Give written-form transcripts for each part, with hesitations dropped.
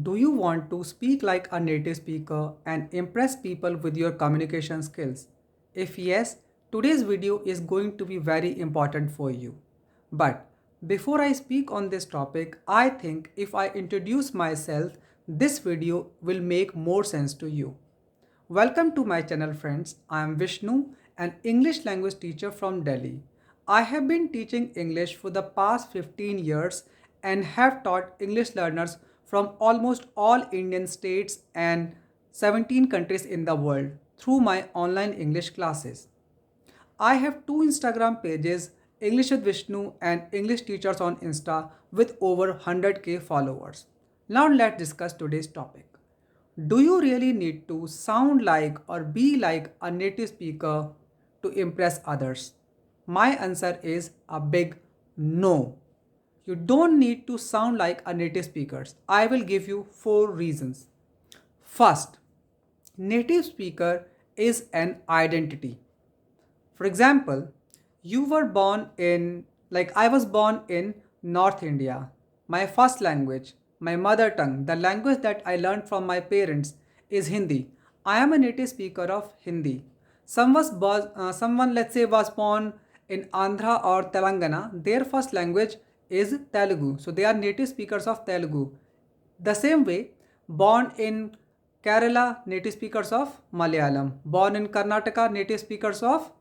Do you want to speak like a native speaker and impress people with your communication skills? If yes, today's video is going to be very important for you. But before I speak on this topic, I think if I introduce myself, this video will make more sense to you. Welcome to my channel friends. I am Vishnu, an English language teacher from Delhi. I have been teaching English for the past 15 years and have taught English learners from almost all Indian states and 17 countries in the world through my online English classes. I have two Instagram pages, English with Vishnu and English Teachers on Insta with over 100k followers. Now let's discuss today's topic. Do you really need to sound like or be like a native speaker to impress others? My answer is a big no. You don't need to sound like a native speaker. I will give you 4 reasons. First, native speaker is an identity. For example, you were born in, like I was born in North India. My first language, my mother tongue, the language that I learned from my parents is Hindi. I am a native speaker of Hindi. Someone, let's say, was born in Andhra or Telangana. Their first language is Telugu. So they are native speakers of Telugu. The same way, born in Kerala, native speakers of Malayalam. Born in Karnataka, native speakers of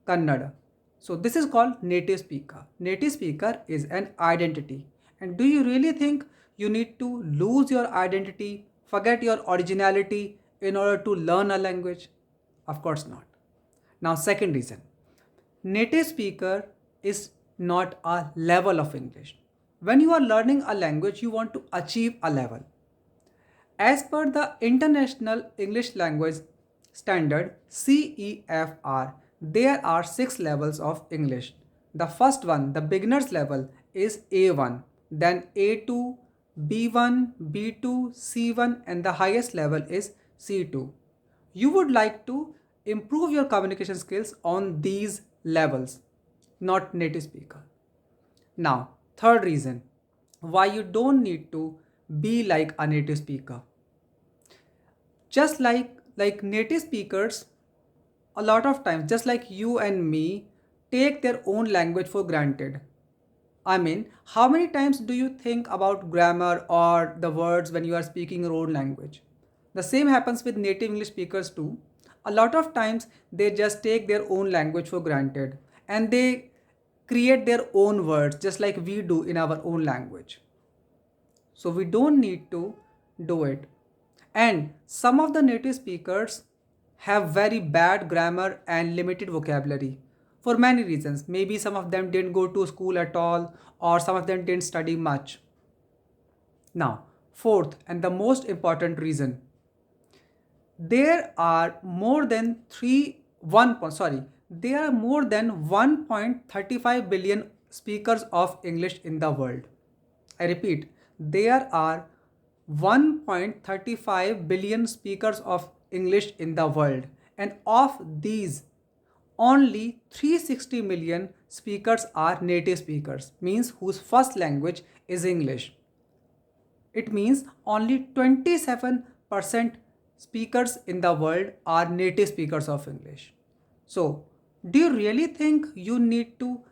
Kannada. So this is called native speaker. Native speaker is an identity. And do you really think you need to lose your identity, forget your originality in order to learn a language? Of course not. Now, second reason, native speaker is not a level of English. When you are learning a language, you want to achieve a level. As per the International English Language Standard CEFR, there are 6 levels of English. The first one, the beginner's level, is A1, then A2, B1, B2, C1, and the highest level is C2. You would like to improve your communication skills on these levels, not native speaker. Now, third reason why you don't need to be like a native speaker. Just like native speakers, a lot of times, just like you and me, take their own language for granted. I mean, how many times do you think about grammar or the words when you are speaking your own language? The same happens with native English speakers too. A lot of times they just take their own language for granted and they create their own words just like we do in our own language. So we don't need to do it. And some of the native speakers have very bad grammar and limited vocabulary for many reasons. Maybe some of them didn't go to school at all, or some of them didn't study much. Now, fourth and the most important reason, there are more than 1.35 billion speakers of English in the world. I repeat, there are 1.35 billion speakers of English in the world, and of these, only 360 million speakers are native speakers, means whose first language is English. It means only 27% speakers in the world are native speakers of English. So, do you really think you need to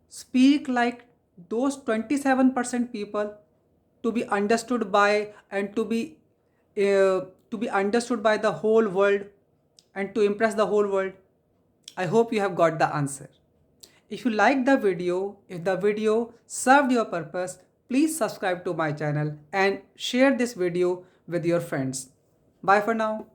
speak like those 27% people to be understood by and to be understood by the whole world and to impress the whole world? I hope you have got the answer. If you like the video, if the video served your purpose, please subscribe to my channel and share this video with your friends. Bye for now.